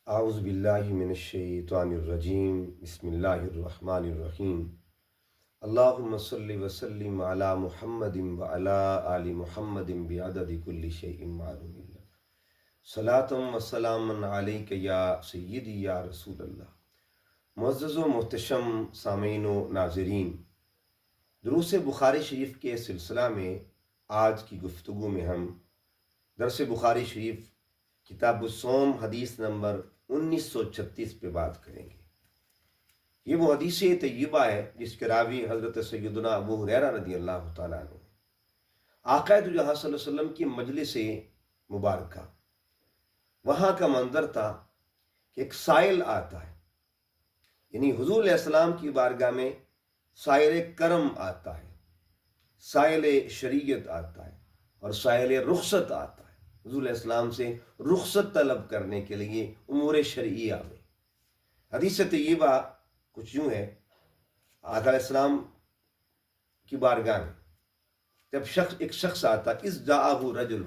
اعوذ باللہ من الشیطان الرجیم بسم اللہ الرحمن الرحیم اللہم صلی وسلم علی محمد وعلی آل محمد بعدد کل شیء معلوم اللہ صلاۃ و سلام علیک یا سیدی یا رسول اللہ۔ معزز و محتشم سامعین و ناظرین، دروس بخاری شریف کے سلسلہ میں آج کی گفتگو میں ہم درس بخاری شریف کتاب الصوم حدیث نمبر 1936 پہ بات کریں گے۔ یہ وہ حدیث طیبہ ہے جس کے راوی حضرت سیدنا ابو ہریرہ رضی اللہ تعالیٰ عنہ۔ آقا دو جہاں صلی اللہ علیہ وسلم کی مجلس مبارکہ، وہاں کا منظر تھا کہ ایک سائل آتا ہے، یعنی حضور علیہ السلام کی بارگاہ میں سائل کرم آتا ہے، سائل شریعت آتا ہے اور سائل رخصت آتا ہے۔ حضور علیہ السلام سے رخصت طلب کرنے کے لیے امور شرعیہ میں۔ حدیث طیبہ کچھ یوں ہے، آقا علیہ السلام کی بارگاہ میں جب ایک شخص آتا، اذ جاءہ رجل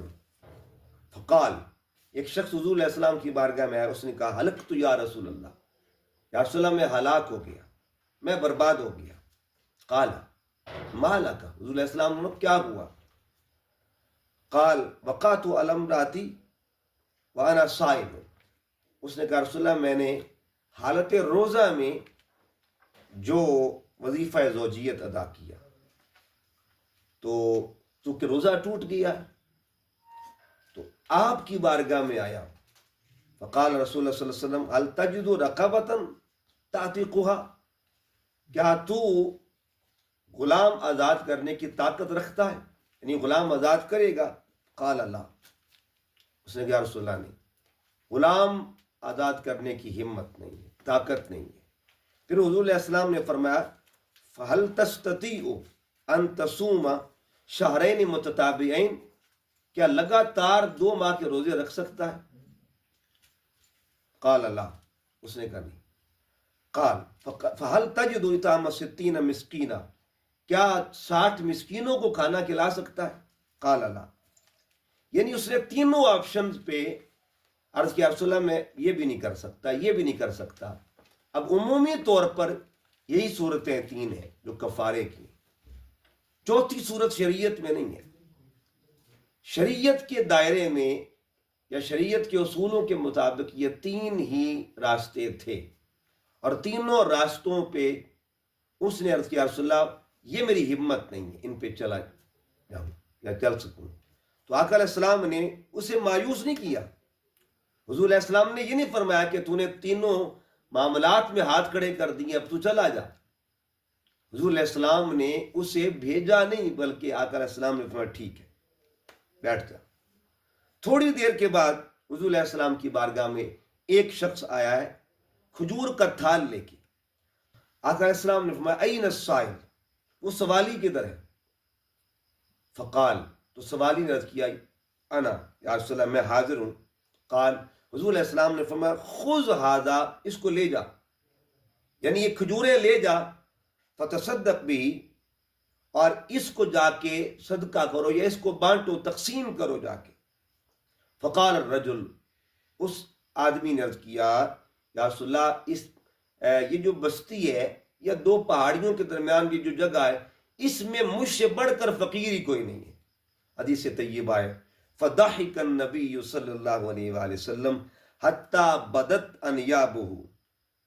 فقال، ایک شخص حضور علیہ السلام کی بارگاہ میں آیا، اس نے کہا ہلکت یا رسول اللہ، یا رسول اللہ میں ہلاک ہو گیا، میں برباد ہو گیا۔ قال ما لک، حضور علیہ السلام نے کیا ہوا؟ قال وقعت علی امراتی وانا صائم، اس نے کہا رسول اللہ میں نے حالت روزہ میں جو وظیفہ زوجیت ادا کیا تو چونکہ روزہ ٹوٹ گیا تو آپ کی بارگاہ میں آیا۔ فقال رسول اللہ صلی اللہ علیہ وسلم هل تجد رقبۃ تعتقها، کیا تو غلام آزاد کرنے کی طاقت رکھتا ہے، یعنی غلام آزاد کرے گا؟ قال اللہ، اس نے کہا رسول اللہ نہیں، غلام آزاد کرنے کی ہمت نہیں ہے، طاقت نہیں ہے۔ پھر حضور علیہ السلام نے فرمایا فَهَلْ تَسْتَطِيعُ أَن تَصُومَ شَهْرَيْنِ مُتَتَابِعَيْنِ، کیا لگاتار 2 ماہ کے روزے رکھ سکتا ہے؟ قال اللہ، اس نے کہا نہیں۔ قال فَهَلْ تَجِدُ إِطْعَامَ 60 مسکینہ، کیا 60 مسکینوں کو کھانا کھلا سکتا ہے؟ قال اللہ، یعنی اس نے تینوں آپشنز پہ عرض کیا رسول اللہ میں یہ بھی نہیں کر سکتا، یہ بھی نہیں کر سکتا۔ اب عمومی طور پر یہی صورتیں 3 ہیں جو کفارے کی، چوتھی صورت شریعت میں نہیں ہے۔ شریعت کے دائرے میں یا شریعت کے اصولوں کے مطابق یہ 3 ہی راستے تھے، اور تینوں راستوں پہ اس نے عرض کیا رسول اللہ یہ میری ہمت نہیں ہے، ان پہ چلا جاؤں یا چل سکوں۔ تو آقا علیہ السلام نے اسے مایوس نہیں کیا۔ حضور علیہ السلام نے یہ نہیں فرمایا کہ تو نے تینوں معاملات میں ہاتھ کھڑے کر دیے، اب تو چلا جا۔ حضور علیہ السلام نے اسے بھیجا نہیں، بلکہ آقا علیہ السلام نے فرمایا ٹھیک ہے بیٹھ جا۔ تھوڑی دیر کے بعد حضور علیہ السلام کی بارگاہ میں ایک شخص آیا ہے کھجور کا تھال لے کے۔ آقا علیہ السلام نے فرمایا این السائل، وہ سوالی کدھر ہے؟ فقال، تو سوالی نے عرض کیا انا یا رسول اللہ میں حاضر ہوں۔ قال، حضور علیہ السلام نے فرمایا خذ ھذا، اس کو لے جا، یعنی یہ کھجوریں لے جا، فتصدق بھی، اور اس کو جا کے صدقہ کرو یا اس کو بانٹو، تقسیم کرو جا کے۔ فقال الرجل، اس آدمی نے عرض کیا یا رسول اللہ یہ جو بستی ہے یا 2 پہاڑیوں کے درمیان کی جو جگہ ہے، اس میں مجھ سے بڑھ کر فقیر ہی کوئی نہیں ہے۔ حدیث طیبہ ہے فضحک النبی صلی اللہ علیہ وآلہ وسلم حتی بدت انیابہ،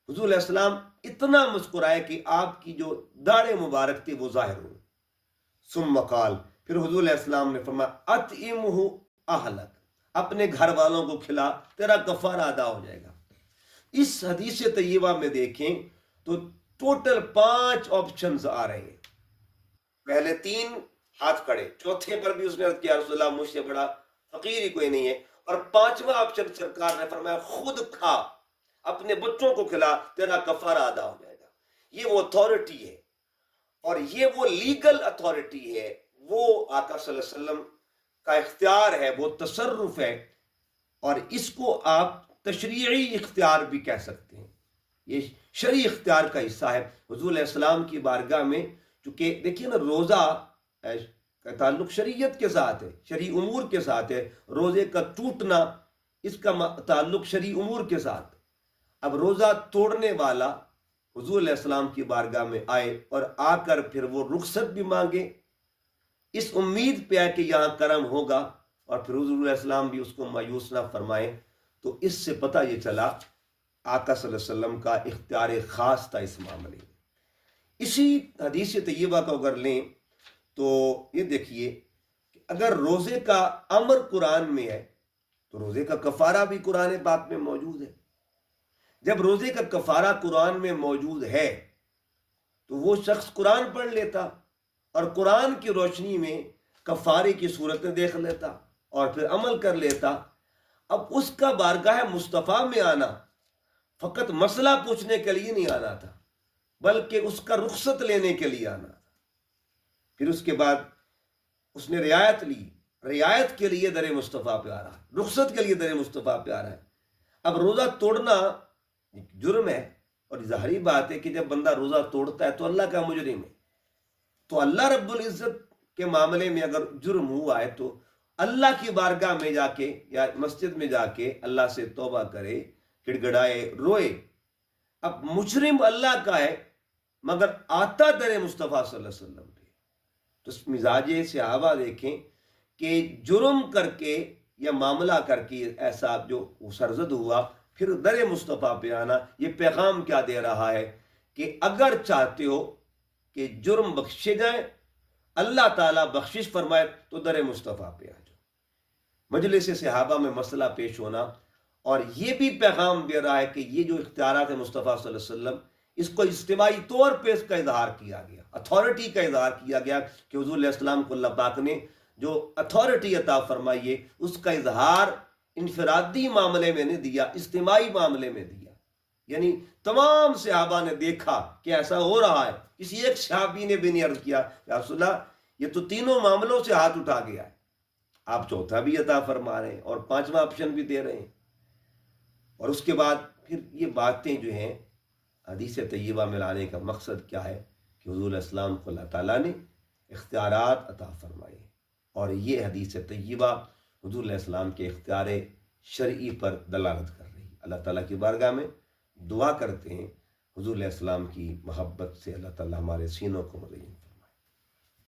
حضور علیہ السلام اتنا مسکرائے کہ آپ کی جو داڑھیں مبارک تھی وہ ظاہر ہو۔ ثم قال، پھر حضور علیہ السلام نے فرمایا اطعمہ اہلک، اپنے گھر والوں کو کھلا، تیرا کفارہ ادا ہو جائے گا۔ اس حدیث طیبہ میں دیکھیں تو ٹوٹل 5 آپشنز آ رہے ہیں۔ پہلے 3 ہاتھ کھڑے، چوتھے پر بھی اس نے عرض کیا رسول اللہ مجھ سے بڑا فقیر ہی کوئی نہیں ہے، اور 5واں آپشن سرکار نے فرمایا خود کھا، اپنے بچوں کو کھلا، تیرا کفارہ ادا ہو جائے گا۔ یہ وہ اتھارٹی ہے، اور یہ وہ لیگل اتھارٹی ہے، وہ آقا صلی اللہ علیہ وسلم کا اختیار ہے، وہ تصرف ہے، اور اس کو آپ تشریعی اختیار بھی کہہ سکتے ہیں۔ یہ شرعی اختیار کا حصہ ہے۔ حضور علیہ السلام کی بارگاہ میں چونکہ دیکھیے نا، روزہ کا تعلق شریعت کے ساتھ ہے، شرعی امور کے ساتھ ہے، روزے کا ٹوٹنا اس کا تعلق شرعی امور کے ساتھ۔ اب روزہ توڑنے والا حضور علیہ السلام کی بارگاہ میں آئے اور آ کر پھر وہ رخصت بھی مانگے، اس امید پہ آئے کہ یہاں کرم ہوگا، اور پھر حضور علیہ السلام بھی اس کو مایوس نہ فرمائیں، تو اس سے پتہ یہ چلا آقا صلی اللہ علیہ وسلم کا اختیار خاص تھا اس معاملے میں۔ اسی حدیث طیبہ کو اگر لیں تو یہ دیکھیے کہ اگر روزے کا امر قرآن میں ہے تو روزے کا کفارہ بھی قرآن پاک میں موجود ہے۔ جب روزے کا کفارہ قرآن میں موجود ہے تو وہ شخص قرآن پڑھ لیتا اور قرآن کی روشنی میں کفارے کی صورتیں دیکھ لیتا اور پھر عمل کر لیتا۔ اب اس کا بارگاہ مصطفیٰ میں آنا فقط مسئلہ پوچھنے کے لیے نہیں آنا تھا، بلکہ اس کا رخصت لینے کے لیے آنا تھا۔ پھر اس کے بعد اس نے رعایت لی، رعایت کے لیے در مصطفیٰ پہ آ رہا ہے، رخصت کے لیے در مصطفیٰ پہ آ رہا ہے۔ اب روزہ توڑنا جرم ہے، اور ظاہری بات ہے کہ جب بندہ روزہ توڑتا ہے تو اللہ کا مجرم ہے، تو اللہ رب العزت کے معاملے میں اگر جرم ہوا ہے تو اللہ کی بارگاہ میں جا کے یا مسجد میں جا کے اللہ سے توبہ کرے، گڑ گڑائے، روئے۔ اب مجرم اللہ کا ہے مگر آتا در مصطفیٰ صلی اللہ علیہ وسلم پہ، تو اس مزاج صحابہ دیکھیں کہ جرم کر کے یا معاملہ کر کے ایسا جو سرزد ہوا، پھر در مصطفیٰ پہ آنا، یہ پیغام کیا دے رہا ہے کہ اگر چاہتے ہو کہ جرم بخشے جائیں، اللہ تعالیٰ بخشش فرمائے، تو در مصطفیٰ پہ آ جاؤ۔ مجلس صحابہ میں مسئلہ پیش ہونا، اور یہ بھی پیغام دے رہا ہے کہ یہ جو اختیارات مصطفیٰ صلی اللہ علیہ وسلم، اس کو اجتماعی طور پہ اس کا اظہار کیا گیا، اتھارٹی کا اظہار کیا گیا کہ حضور علیہ السلام کو اللہ پاک نے جو اتھارٹی عطا فرمائی ہے اس کا اظہار انفرادی معاملے میں نہیں دیا، اجتماعی معاملے میں دیا۔ یعنی تمام صحابہ نے دیکھا کہ ایسا ہو رہا ہے، کسی ایک صحابی نے بھی نہیں عرض کیا یا رسول اللہ یہ تو تینوں معاملوں سے ہاتھ اٹھا گیا ہے، آپ چوتھا بھی عطا فرما رہے ہیں اور پانچواں آپشن بھی دے رہے ہیں۔ اور اس کے بعد پھر یہ باتیں جو ہیں حدیث طیبہ میں لانے کا مقصد کیا ہے کہ حضور علیہ السلام کو اللہ تعالیٰ نے اختیارات عطا فرمائے، اور یہ حدیث طیبہ حضور علیہ السلام کے اختیار شرعی پر دلالت کر رہی ہے۔ اللہ تعالیٰ کی بارگاہ میں دعا کرتے ہیں حضور علیہ السلام کی محبت سے اللہ تعالیٰ ہمارے سینوں کو مزین